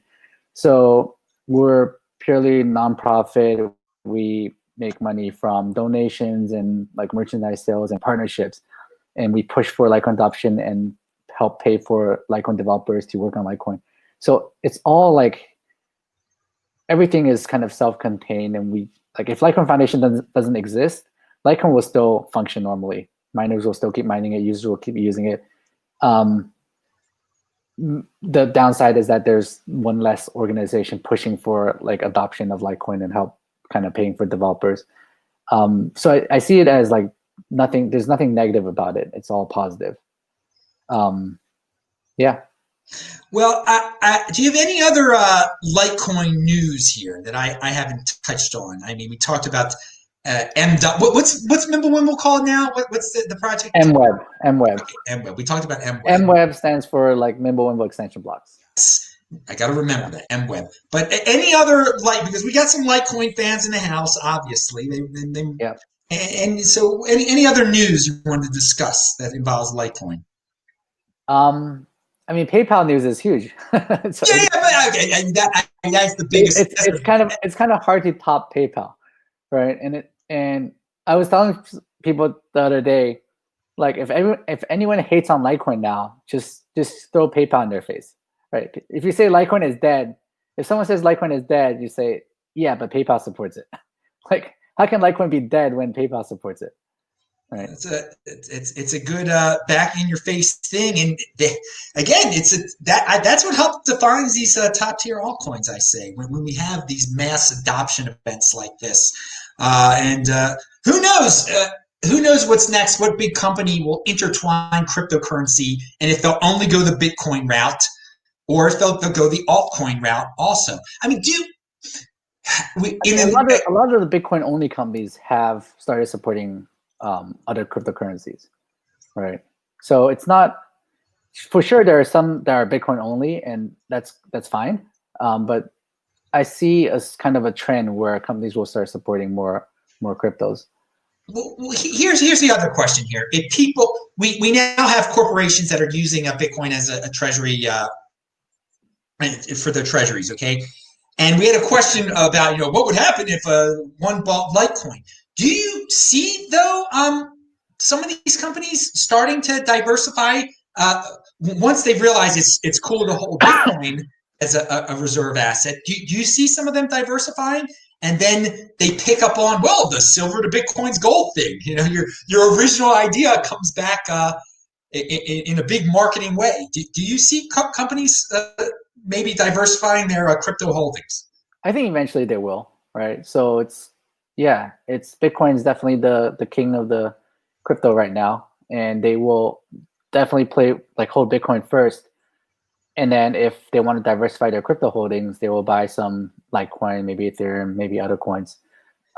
So we're purely nonprofit. We make money from donations and like merchandise sales and partnerships, and we push for Litecoin adoption and help pay for Litecoin developers to work on Litecoin. So it's all like everything is kind of self-contained, and we like if Litecoin Foundation doesn't exist, Litecoin will still function normally. Miners will still keep mining it. Users will keep using it. The downside is that there's one less organization pushing for like adoption of Litecoin and help kind of paying for developers. So I see it as like nothing. There's nothing negative about it. It's all positive. Yeah. Well, do you have any other Litecoin news here that I haven't touched on? I mean, we talked about what's MimbleWimble called now? What's the project? MWeb. MWeb. Okay, MWeb. We talked about MWeb. MWeb stands for like MimbleWimble extension blocks. Yes, I got to remember that MWeb. But any other because we got some Litecoin fans in the house, obviously. Yeah. And so any other news you wanted to discuss that involves Litecoin? I mean, PayPal news is huge. So but okay, and that's the biggest. It's kind of hard to top PayPal, right? And I was telling people the other day, like if anyone hates on Litecoin now, just throw PayPal in their face, right? If you say Litecoin is dead, if someone says Litecoin is dead, you say, yeah, but PayPal supports it. Like, how can Litecoin be dead when PayPal supports it? Right. It's a good back in your face thing, and again, that's what helps defines these top tier altcoins. I say when we have these mass adoption events like this, and who knows. Who knows what's next? What big company will intertwine cryptocurrency, and if they'll only go the Bitcoin route, or if they'll go the altcoin route also? I mean, a lot of the Bitcoin only companies have started supporting other cryptocurrencies, right? So it's not for sure. There are some that are Bitcoin only, and that's fine. But I see as kind of a trend where companies will start supporting more cryptos. Well, here's the other question here. If people, we now have corporations that are using a Bitcoin as a treasury for their treasuries, okay? And we had a question about what would happen if one bought Litecoin. Do you see though some of these companies starting to diversify once they realize it's cool to hold Bitcoin as a reserve asset? Do you see some of them diversifying? And then they pick up on, well, the silver to Bitcoin's gold thing. Your original idea comes back in a big marketing way. Do you see companies maybe diversifying their crypto holdings? I think eventually they will, right? So it's Bitcoin is definitely the king of the crypto right now, and they will definitely hold Bitcoin first. And then if they want to diversify their crypto holdings, they will buy some Litecoin, maybe Ethereum, maybe other coins.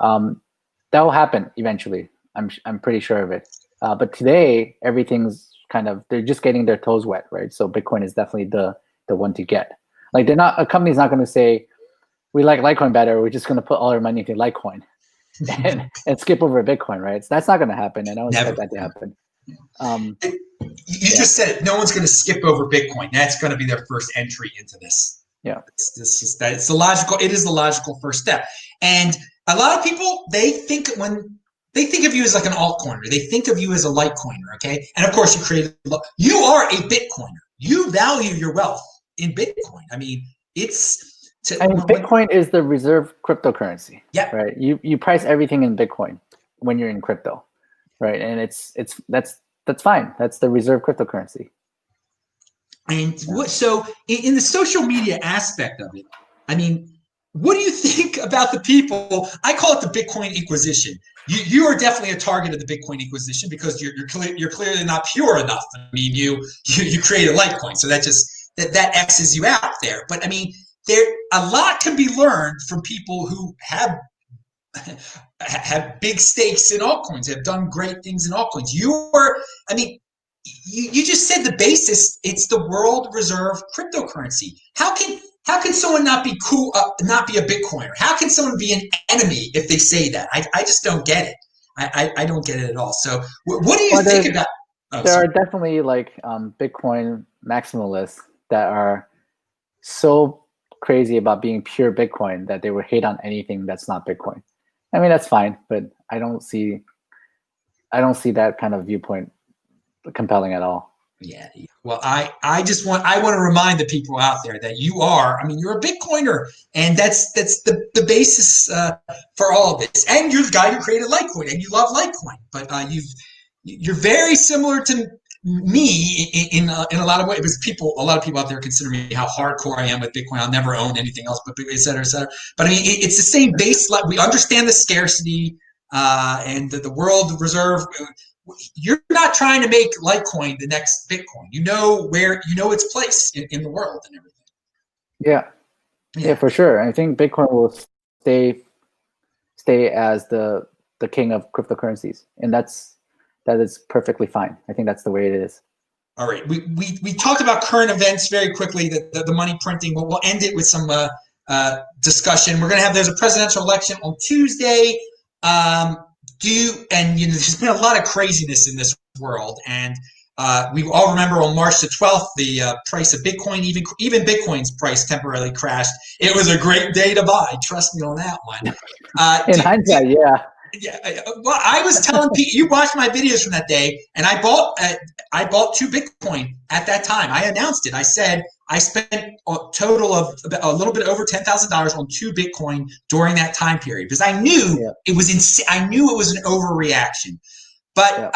That will happen eventually. I'm pretty sure of it. But today, everything's they're just getting their toes wet, right? So Bitcoin is definitely the one to get. Like a company's not going to say, we like Litecoin better, we're just going to put all our money into Litecoin and skip over Bitcoin, right? So that's not going to happen. I don't expect that to happen. You just said it. No one's going to skip over Bitcoin. That's going to be their first entry into this. Yeah, it's the logical. It is the logical first step. And a lot of people, they think of you as like an altcoiner. They think of you as a Litecoiner. Okay, and of course you are a Bitcoiner. You value your wealth in Bitcoin. I mean, Bitcoin is the reserve cryptocurrency. Yeah. Right. You price everything in Bitcoin when you're in crypto, right? And that's fine. That's the reserve cryptocurrency. And so in the social media aspect of it, I mean, what do you think about the people? I call it the Bitcoin Inquisition. You are definitely a target of the Bitcoin Inquisition because you're clearly not pure enough. I mean, you create a Litecoin, so that X's you out there. But I mean, a lot can be learned from people who have big stakes in altcoins, have done great things in altcoins. You just said the basis. It's the world reserve cryptocurrency. How can someone not be cool, not be a Bitcoiner? How can someone be an enemy if they say that? I just don't get it. I don't get it at all. So what do you think about? There are definitely Bitcoin maximalists that are so crazy about being pure Bitcoin that they would hate on anything that's not Bitcoin. I mean, that's fine, but I don't see that kind of viewpoint compelling at all. Yeah. Well, I want to remind the people out there that you're a Bitcoiner, and that's the basis for all of this. And you're the guy who created Litecoin, and you love Litecoin, but you're very similar to me in a lot of ways. Because a lot of people out there consider me how hardcore I am with Bitcoin. I'll never own anything else but Bitcoin, et cetera, et cetera. But I mean, it's the same base. We understand the scarcity and the world reserve. You're not trying to make Litecoin the next Bitcoin. You know its place in the world and everything. Yeah, for sure. I think Bitcoin will stay as the king of cryptocurrencies, and that is perfectly fine. I think that's the way it is. All right, we talked about current events very quickly. The money printing. We'll end it with some discussion. There's a presidential election on Tuesday. There's been a lot of craziness in this world, and we all remember on March the 12th, the price of Bitcoin, even Bitcoin's price temporarily crashed. It was a great day to buy. Trust me on that one. In hindsight, yeah. Yeah. Well, I was telling people, you watched my videos from that day, and I bought 2 Bitcoin at that time. I announced it. I said I spent a total of a little bit over $10,000 on 2 Bitcoin during that time period because I knew it was insane. I knew it was an overreaction. But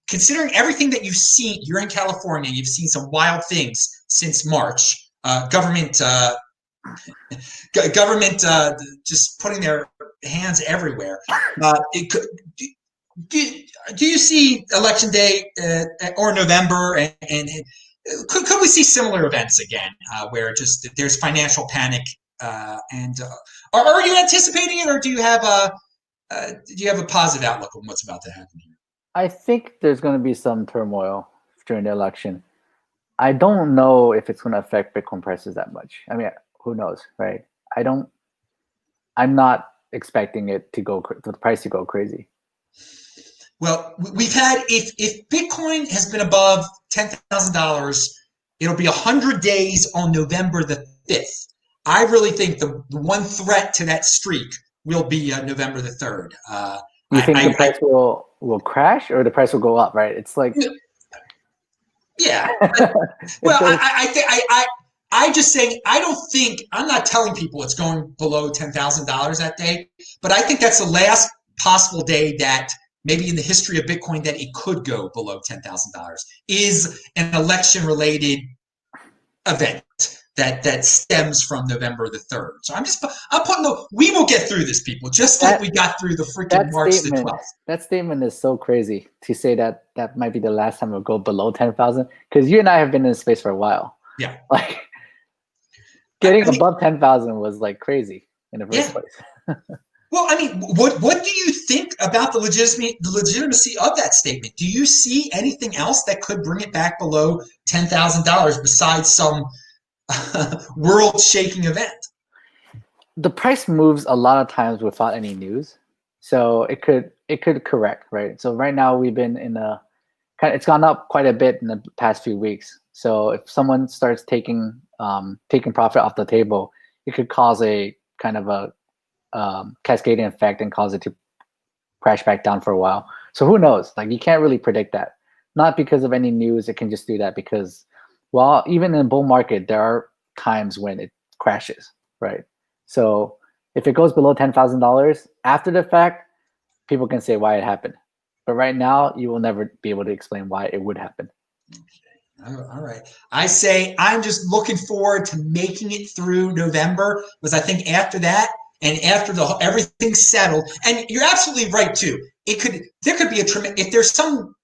considering everything that you've seen, you're in California, you've seen some wild things since March. Government just putting their hands everywhere. Do you see election day or November and could we see similar events again where just there's financial panic and are you anticipating it, or do you have a positive outlook on what's about to happen here? I think there's going to be some turmoil during the election. I don't know if it's going to affect Bitcoin prices that much. I mean, who knows, right? I'm not expecting the price to go crazy. Well, we've had, if Bitcoin has been above $10,000, it'll be 100 days on November the 5th. I really think the one threat to that streak will be November the 3rd. You think the price will crash or the price will go up, right? It's like... Yeah. Well, I'm just saying, I'm not telling people it's going below $10,000 that day, but I think that's the last possible day that maybe in the history of Bitcoin that it could go below $10,000 is an election-related event that stems from November the 3rd. So I'm putting we will get through this, people, just like we got through the freaking March the 12th. That statement is so crazy to say that might be the last time it'll go below 10,000, because you and I have been in this space for a while. Yeah. Getting above 10,000 was crazy in the first place. Well, I mean, what do you think about the legitimacy of that statement? Do you see anything else that could bring it back below $10,000 besides some world-shaking event? The price moves a lot of times without any news, so it could correct, right? So right now we've been in a it's gone up quite a bit in the past few weeks. So if someone starts taking profit off the table, it could cause a kind of a cascading effect and cause it to crash back down for a while. So who knows? Like, you can't really predict that. Not because of any news, it can just do that because, well, even in a bull market, there are times when it crashes, right? So if it goes below $10,000 after the fact, people can say why it happened. But right now, you will never be able to explain why it would happen. Okay. All right. I say I'm just looking forward to making it through November, because I think after that and after everything's settled, and you're absolutely right too. There could be if there's some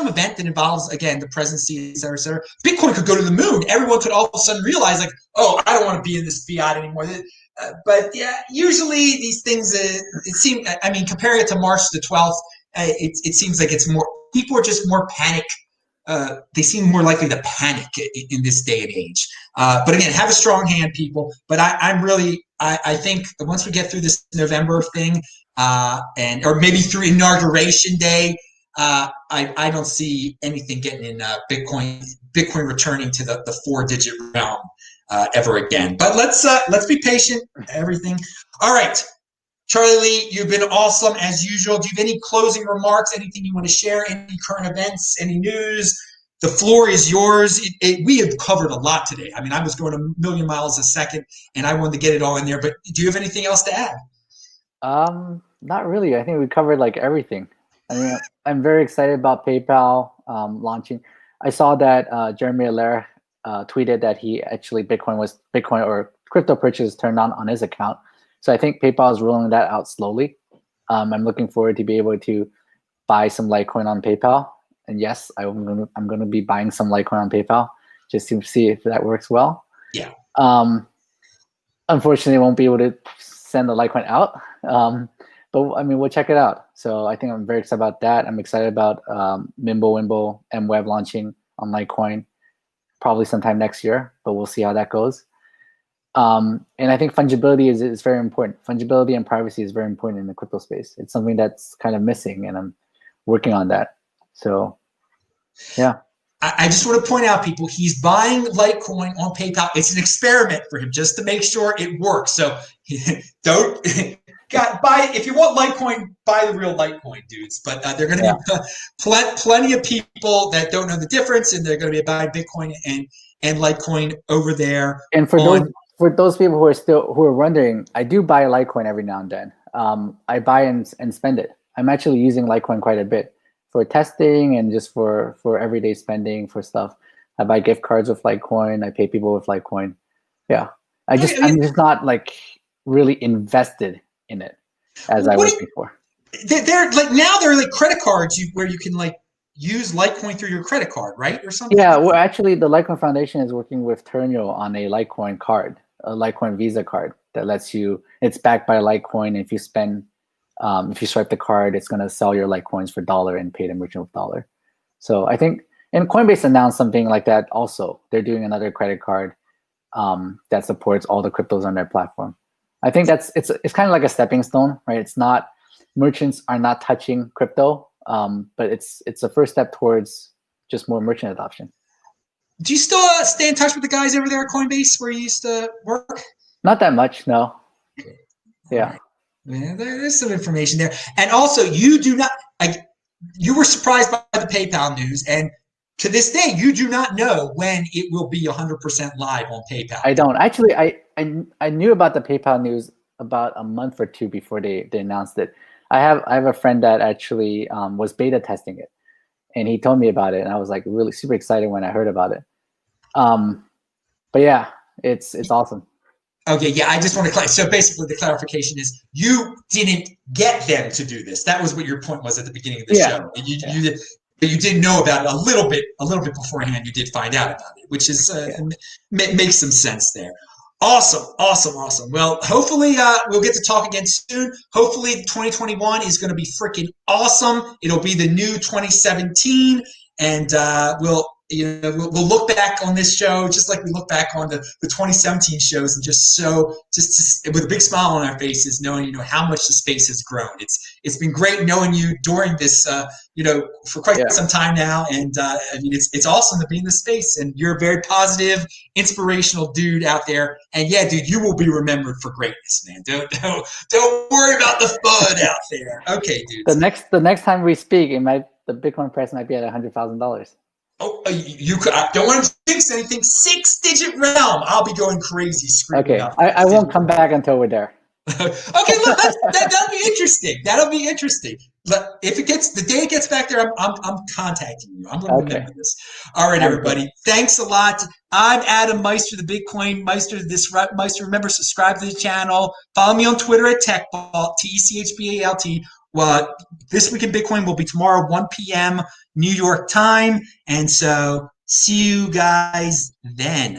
event that involves, again, the presidency, et cetera, Bitcoin could go to the moon. Everyone could all of a sudden realize, like, oh, I don't want to be in this fiat anymore. But yeah, usually these things, it seems, I mean, comparing it to March the 12th, it seems like it's more, people are just more panic. They seem more likely to panic in this day and age. But again, have a strong hand, people. But I think once we get through this November thing, or maybe through Inauguration Day, I don't see anything getting in Bitcoin returning to the 4-digit realm ever again. But let's be patient. Everything. All right. Charlie Lee, you've been awesome as usual. Do you have any closing remarks? Anything you want to share? Any current events? Any news? The floor is yours. We have covered a lot today. I mean, I was going a million miles a second, and I wanted to get it all in there. But do you have anything else to add? Not really. I think we covered like everything. I mean, I'm very excited about PayPal launching. I saw that Jeremy Allaire tweeted that he actually Bitcoin or crypto purchase turned on his account. So I think PayPal is rolling that out slowly. I'm looking forward to be able to buy some Litecoin on PayPal. And yes, I'm going to be buying some Litecoin on PayPal just to see if that works well. Yeah. Unfortunately, I won't be able to send the Litecoin out. But I mean, we'll check it out. So I think I'm very excited about that. I'm excited about MimbleWimble and Web launching on Litecoin probably sometime next year, but we'll see how that goes. And I think fungibility is very important. Fungibility and privacy is very important in the crypto space. It's something that's kind of missing, and I'm working on that. So, yeah. I just want to point out, people, he's buying Litecoin on PayPal. It's an experiment for him just to make sure it works. So don't buy, if you want Litecoin, buy the real Litecoin, dudes. But there are going to be plenty of people that don't know the difference, and they're going to be buying Bitcoin and Litecoin over there. And for those people who are wondering, I do buy Litecoin every now and then. I buy and spend it. I'm actually using Litecoin quite a bit for testing and just for everyday spending for stuff. I buy gift cards with Litecoin. I pay people with Litecoin. Yeah, I'm just not like really invested in it as I was before. They're like, now they're like credit cards where you can like use Litecoin through your credit card, right, or something. Yeah, well, actually, the Litecoin Foundation is working with Turnio on a Litecoin card, a Litecoin Visa card that lets you. It's backed by Litecoin. If you spend, if you swipe the card, it's going to sell your Litecoins for $1 and pay the merchant with $1. So I think, and Coinbase announced something like that also. They're doing another credit card that supports all the cryptos on their platform. I think it's kind of like a stepping stone, right? It's not, merchants are not touching crypto, but it's a first step towards just more merchant adoption. Do you still stay in touch with the guys over there at Coinbase where you used to work? Not that much, no. Yeah. Yeah, there's some information there. And also, you do not, like, you were surprised by the PayPal news, and to this day, you do not know when it will be 100% live on PayPal. I don't. Actually, I knew about the PayPal news about a month or two before they announced it. I have a friend that actually was beta testing it, and he told me about it, and I was like really super excited when I heard about it. But yeah, it's awesome. Okay, yeah, I just want to clarify. So basically, the clarification is you didn't get them to do this. That was what your point was at the beginning of the show. You didn't know about it a little bit beforehand. You did find out about it, which is makes some sense there. Awesome. Well, hopefully we'll get to talk again soon. Hopefully 2021 is going to be freaking awesome. It'll be the new 2017, and we'll look back on this show just like we look back on the 2017 shows, and just with a big smile on our faces, knowing how much the space has grown. It's been great knowing you during this for quite some time now, and it's awesome to be in the space, and you're a very positive, inspirational dude out there. And yeah, dude, you will be remembered for greatness, man. Don't worry about the FUD out there. Okay, dude. The next time we speak, the Bitcoin price might be at $100,000. Oh, you could. I don't want to jinx anything. 6-digit realm. I'll be going crazy screaming. Okay, I won't come back until we're there. Okay, look, that'll be interesting. That'll be interesting. But if the day it gets back there, I'm contacting you. I'm going to remember this. All right, everybody. Thanks a lot. I'm Adam Meister, the Bitcoin Meister, Disrupt Meister. Remember, subscribe to the channel. Follow me on Twitter at TechBalt, TechBalt. Well, This Week in Bitcoin will be tomorrow, 1 p.m. New York time. And so see you guys then.